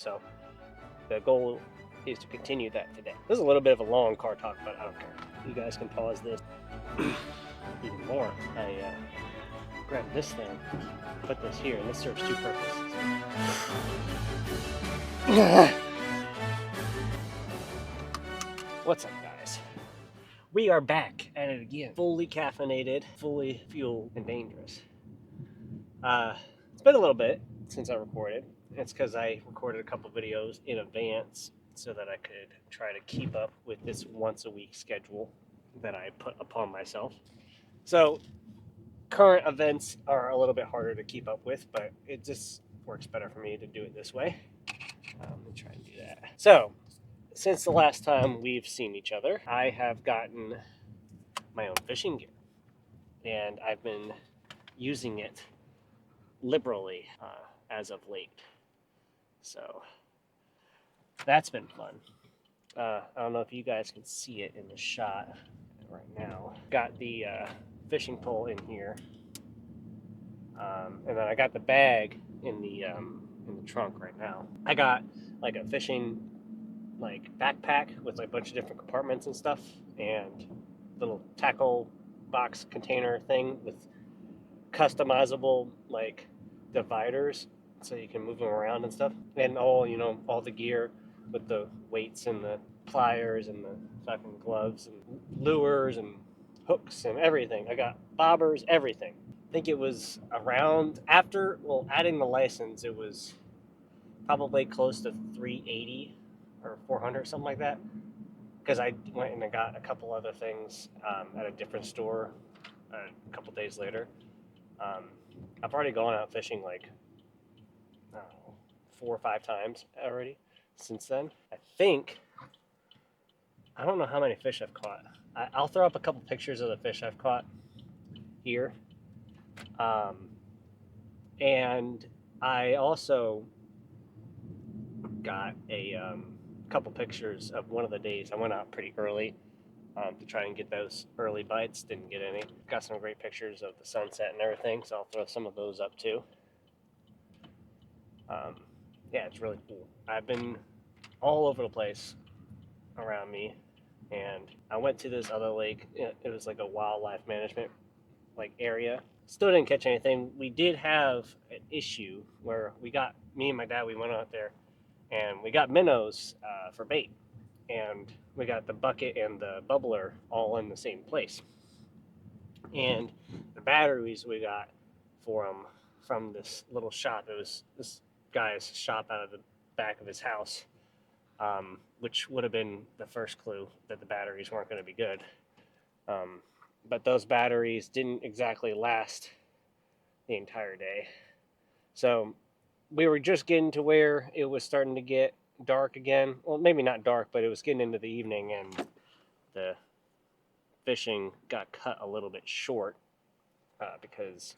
So the goal is to continue that today. This is a little bit of a long car talk, but I don't care. You guys can pause this. Even more, I grabbed this thing, put this here, and this serves two purposes. What's up, guys? We are back at it again, fully caffeinated, fully fueled, and dangerous. It's been a little bit since I recorded. It's because I recorded a couple videos in advance so that I could try to keep up with this once a week schedule that I put upon myself. So current events are a little bit harder to keep up with, but it just works better for me to do it this way. Let me try and do that. So since the last time we've seen each other, I have gotten my own fishing gear, and I've been using it liberally as of late. So that's been fun. I don't know if you guys can see it in the shot right now. Got the fishing pole in here, and then I got the bag in the trunk right now. I got like a fishing like backpack with like a bunch of different compartments and stuff, and little tackle box container thing with customizable like dividers so you can move them around and stuff, and all the gear with the weights and the pliers and the fucking gloves and lures and hooks and everything. I got bobbers, everything. I think it was around after adding the license, it was probably close to 380 or 400, something like that, because I went and I got a couple other things at a different store a couple days later. I've already gone out fishing like, I don't know, 4 or 5 times already since then. I don't know how many fish I've caught. I'll throw up a couple pictures of the fish I've caught here. And I also got a couple pictures of one of the days. I went out pretty early to try and get those early bites. Didn't get any. Got some great pictures of the sunset and everything, so I'll throw some of those up too. Yeah, it's really cool. I've been all over the place around me, and I went to this other lake. It was like a wildlife management like area. Still didn't catch anything. We did have an issue where me and my dad, we went out there and we got minnows for bait, and we got the bucket and the bubbler all in the same place. And the batteries we got for them from this little shop. It was this guy's shop out of the back of his house, which would have been the first clue that the batteries weren't going to be good. But those batteries didn't exactly last the entire day. So we were just getting to where it was starting to get dark again. Well, maybe not dark, but it was getting into the evening, and the fishing got cut a little bit short because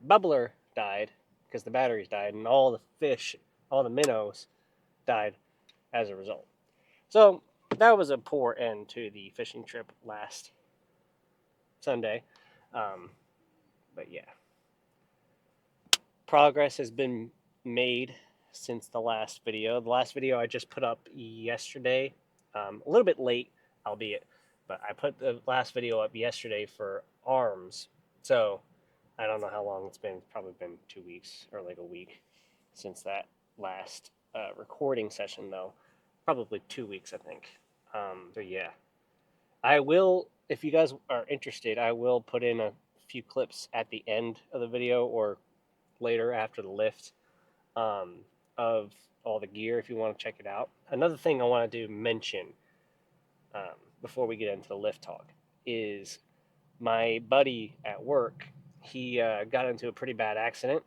bubbler died because the batteries died, and all the fish, all the minnows died as a result. So that was a poor end to the fishing trip last Sunday. But yeah, progress has been made since the last video. The last video I just put up yesterday, a little bit late, albeit, but I put the last video up yesterday for arms. So I don't know how long it's been. It's probably been 2 weeks or like a week since that last recording session, though. Probably 2 weeks, I think. So yeah, I will, if you guys are interested, I will put in a few clips at the end of the video or later after the lift of all the gear if you want to check it out. Another thing I want to mention before we get into the lift talk is my buddy at work. He got into a pretty bad accident.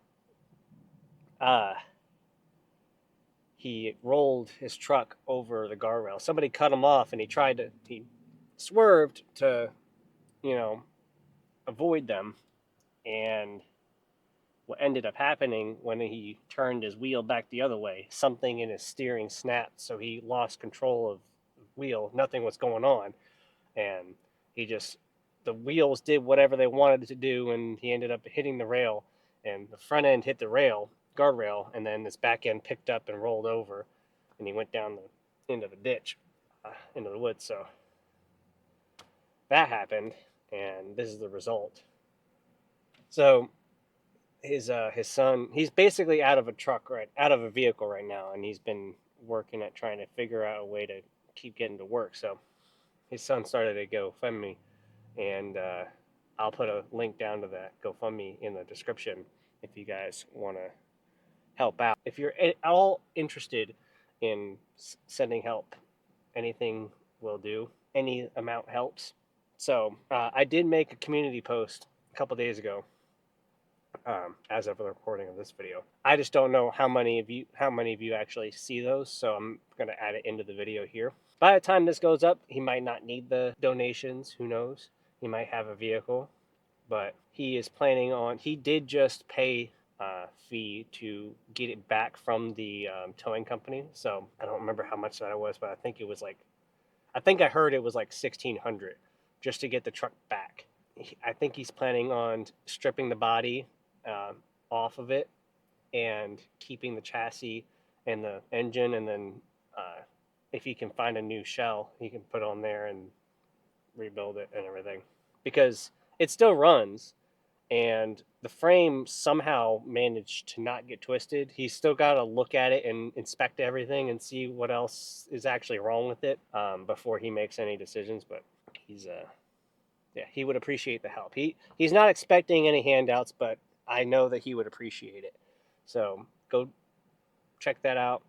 He rolled his truck over the guardrail. Somebody cut him off, and he swerved to, avoid them. And what ended up happening when he turned his wheel back the other way, something in his steering snapped, so he lost control of the wheel. Nothing was going on, and the wheels did whatever they wanted to do, and he ended up hitting the rail, and the front end hit the rail, guardrail, and then this back end picked up and rolled over, and he went down the into the ditch, into the woods. So that happened, and this is the result. So his son, he's basically out of a vehicle right now, and he's been working at trying to figure out a way to keep getting to work. So his son started a GoFundMe, and I'll put a link down to that GoFundMe in the description if you guys want to help out. If you're at all interested in sending help, anything will do. Any amount helps. So I did make a community post a couple days ago, as of the recording of this video. I just don't know how many of you actually see those, so I'm going to add it into the video here. By the time this goes up, he might not need the donations. Who knows? He might have a vehicle, but he is planning on. He did just pay a fee to get it back from the towing company. So I don't remember how much that was, but I think it was like, I think I heard it was like $1,600 just to get the truck back. I think he's planning on stripping the body off of it and keeping the chassis and the engine, and then if he can find a new shell, he can put on there and rebuild it and everything, because it still runs, and the frame somehow managed to not get twisted. He's still got to look at it and inspect everything and see what else is actually wrong with it before he makes any decisions. But he's yeah, he would appreciate the help. He's not expecting any handouts, but I know that he would appreciate it. So go check that out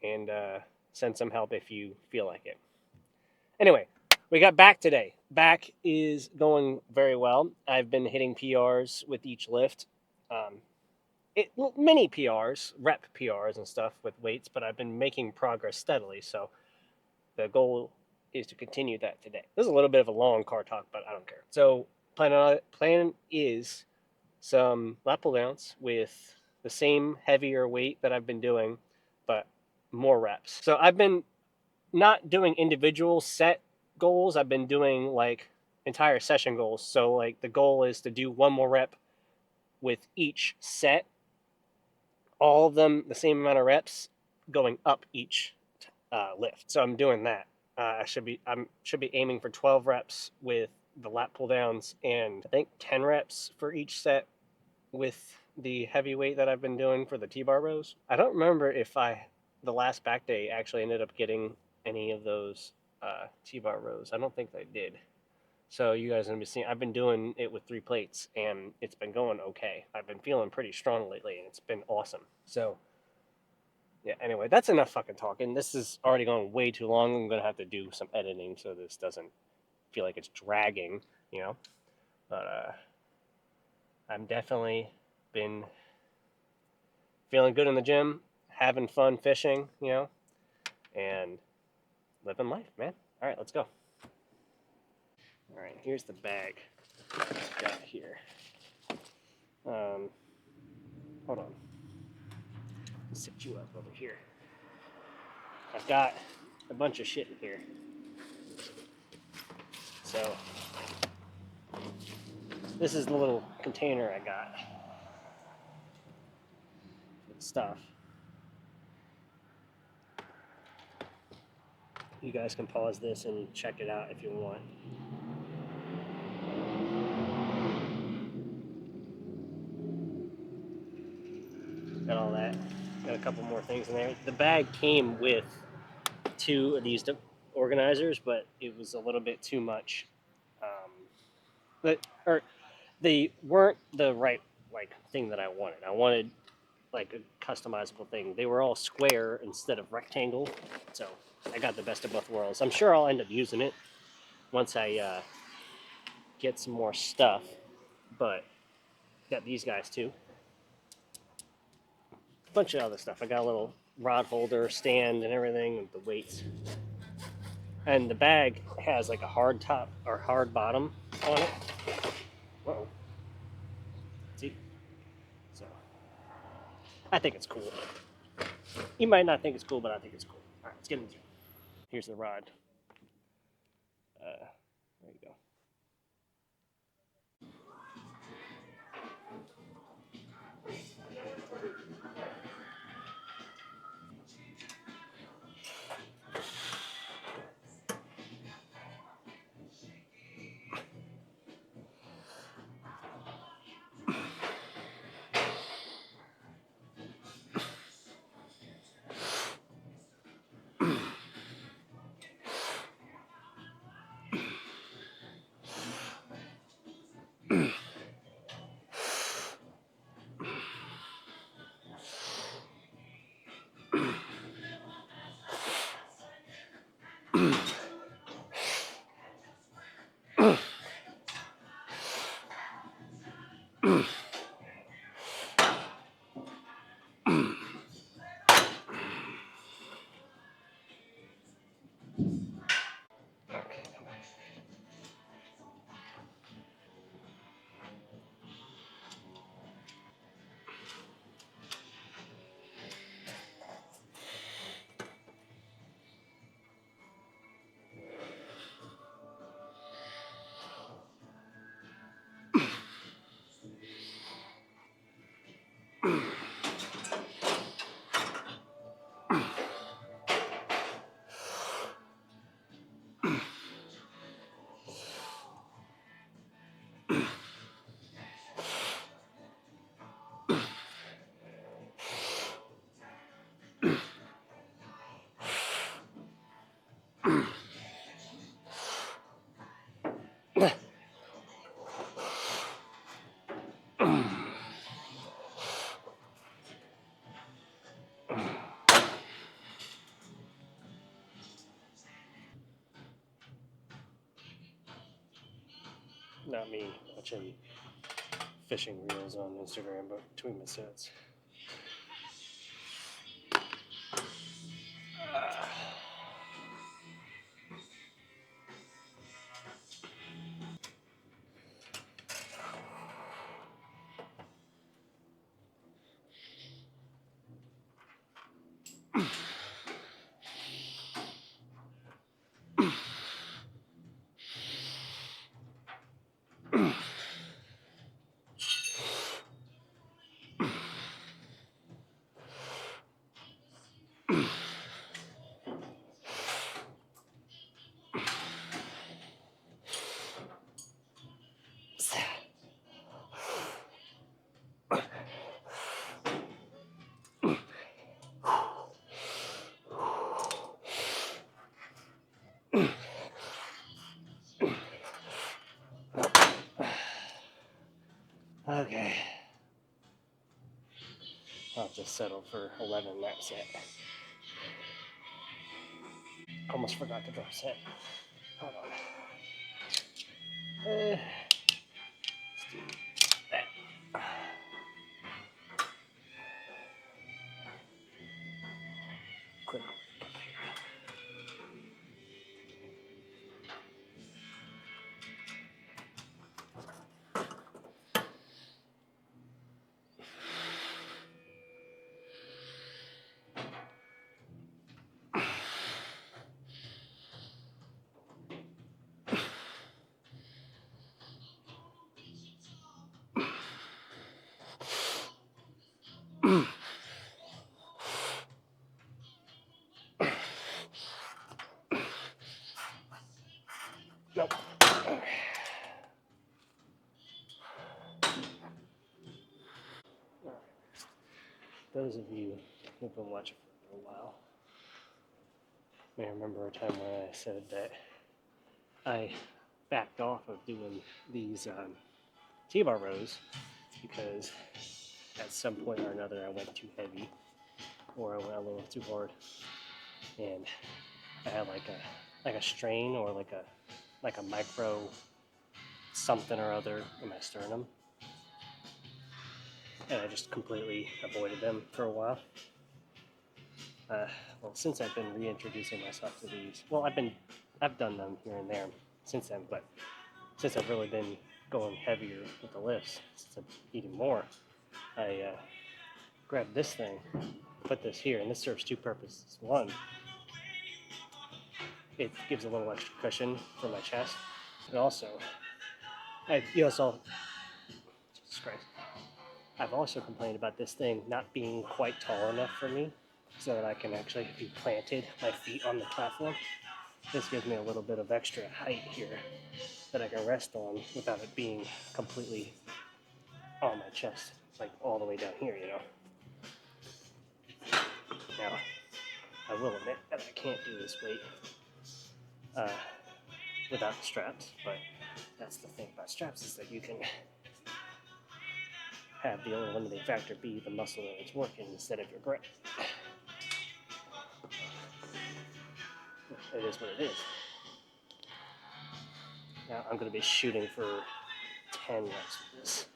and send some help if you feel like it. Anyway, we got back today. Back is going very well. I've been hitting PRs with each lift. Mini PRs, rep PRs and stuff with weights, but I've been making progress steadily. So the goal is to continue that today. This is a little bit of a long car talk, but I don't care. So plan is some lat pull downs with the same heavier weight that I've been doing, but more reps. So I've been not doing individual set goals. I've been doing like entire session goals. So like the goal is to do one more rep with each set, all of them the same amount of reps going up each lift. So I'm doing that. I should be aiming for 12 reps with the lat pull downs, and I think 10 reps for each set with the heavy weight that I've been doing for the T-bar rows. I don't remember if the last back day actually ended up getting any of those T-bar rows. I don't think I did. So you guys are gonna be seeing. I've been doing it with 3 plates, and it's been going okay. I've been feeling pretty strong lately, and it's been awesome. So yeah, anyway, that's enough fucking talking. This is already going way too long. I'm going to have to do some editing so this doesn't feel like it's dragging, you know? But I've definitely been feeling good in the gym, having fun fishing, you know, and living life, man. All right, let's go. All right, here's the bag I've got here. Hold on. Let's set you up over here. I've got a bunch of shit in here. So this is the little container I got with stuff. You guys can pause this and check it out if you want. Got all that. Got a couple more things in there. The bag came with 2 of these organizers, but it was a little bit too much. They weren't the right thing that I wanted. I wanted like a customizable thing. They were all square instead of rectangle, so I got the best of both worlds. I'm sure I'll end up using it once I get some more stuff, but got these guys too. A bunch of other stuff. I got a little rod holder, stand, and everything with the weights. And the bag has like a hard top or hard bottom on it. Whoa. See? So I think it's cool. You might not think it's cool, but I think it's cool. All right, let's get into it. Here's the rod. There you go. Not me watching fishing reels on Instagram, but between my sets. Okay. I'll just settle for 11 that set. Almost forgot to draw set. Hold on. Let's do that. Quick. Nope. Those of you who've been watching for a while may remember a time when I said that I backed off of doing these T-bar rows because at some point or another I went too heavy or I went a little too hard, and I had like a strain or like a micro something or other in my sternum, and I just completely avoided them for a while. Well, since I've been reintroducing myself to these, well, I've done them here and there since then, but since I've really been going heavier with the lifts, since I'm eating more, I grabbed this thing, put this here, and this serves two purposes. One, it gives a little extra cushion for my chest, and also, Jesus Christ, I've also complained about this thing not being quite tall enough for me so that I can actually be planted, my feet on the platform. This gives me a little bit of extra height here that I can rest on without it being completely on my chest, like all the way down here, you know. Now, I will admit that I can't do this weight without the straps, but that's the thing about straps, is that you can have the only limiting factor be the muscle that it's working instead of your grip. it is what it is. Now I'm going to be shooting for 10 reps with this.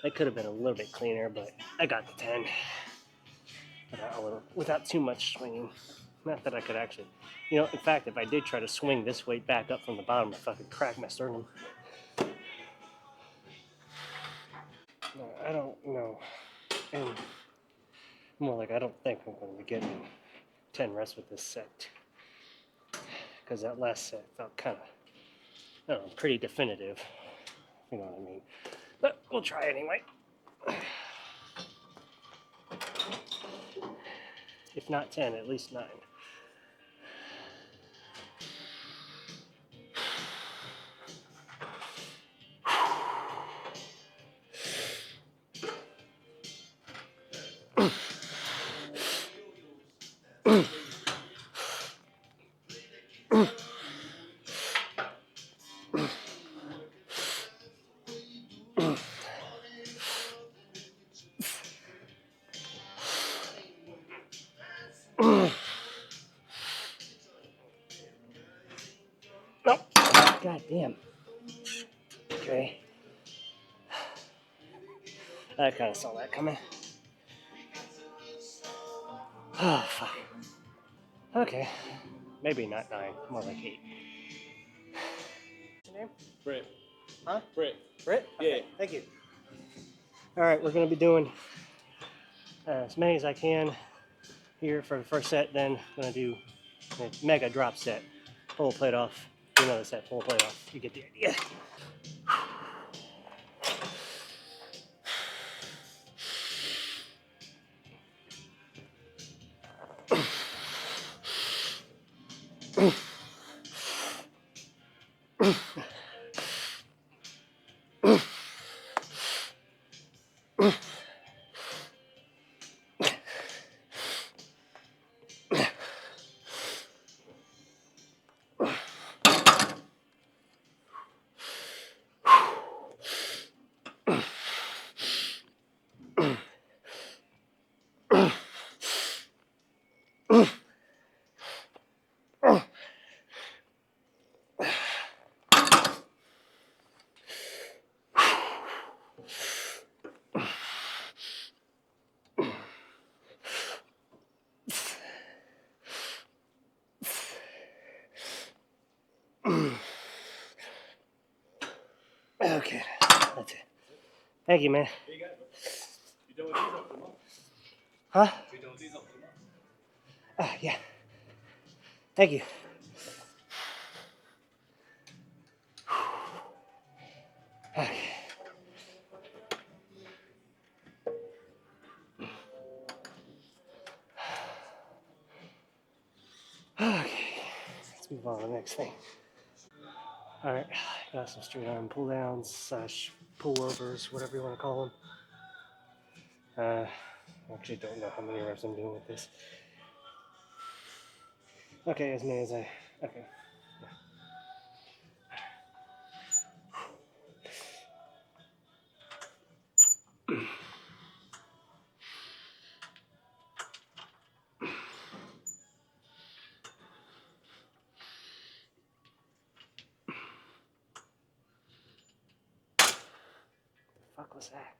That could have been a little bit cleaner, but I got the 10 without too much swinging. Not that I could actually, in fact, if I did try to swing this weight back up from the bottom, I'd fucking crack my sternum. No, I don't know. And more like, I don't think I'm going to be getting 10 reps with this set. Because that last set felt kind of, I don't know, pretty definitive. You know what I mean? But we'll try anyway. If not 10, at least 9. Nope. God damn. Okay. I kind of saw that coming. Oh, fuck. Okay. Maybe not 9. More like 8. What's your name? Britt. Huh? Britt. Britt? Okay, Yeah. thank you. Alright, we're going to be doing as many as I can here for the first set. Then I'm going to do a mega drop set. Pull a plate off. Do another set. Pull a plate off. You get the idea. Okay, that's it. Thank you, man. You got it. You done with these up for the month? Huh? You done with these up for the month? Yeah. Thank you. Okay. Okay. Let's move on to the next thing. Alright, got some straight arm pull downs, pullovers, whatever you want to call them. I actually don't know how many reps I'm doing with this. Okay, as many as I. Okay. The fuck was that?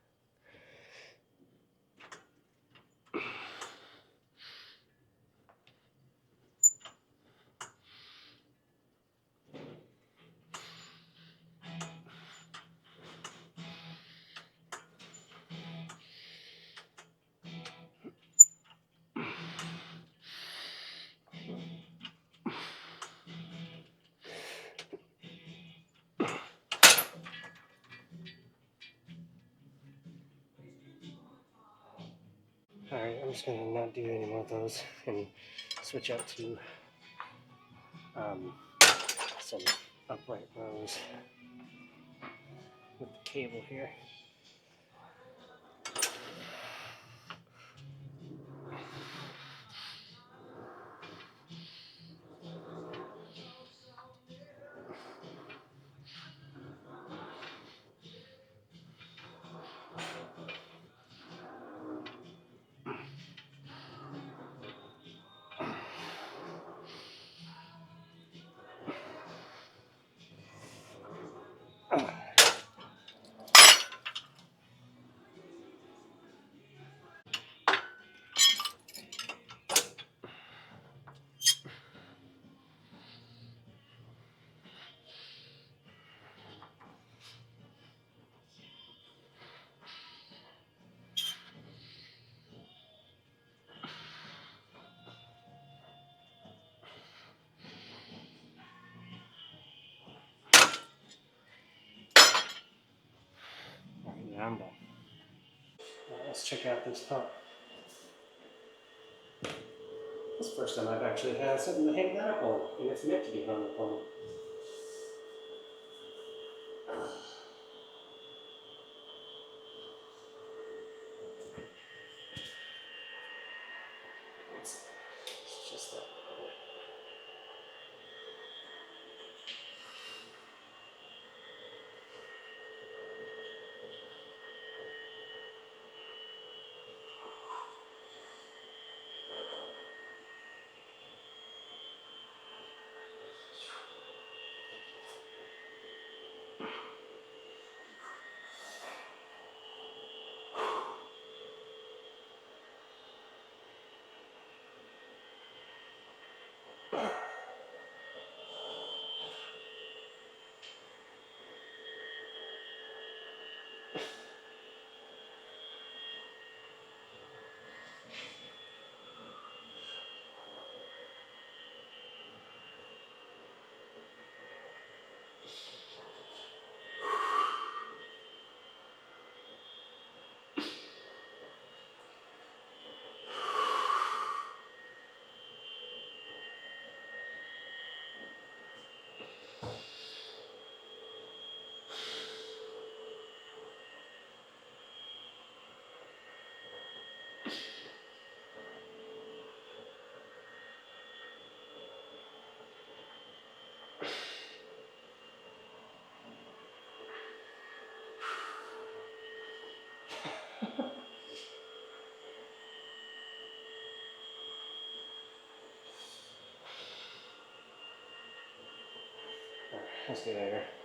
just gonna not do any more of those and switch up to some upright rows with the cable here. Alright, now I'm done. Let's check out this pump. This is the first time I've actually had something to hang that up on, and it's meant to be hung up on. It's just that. Let's get out of here.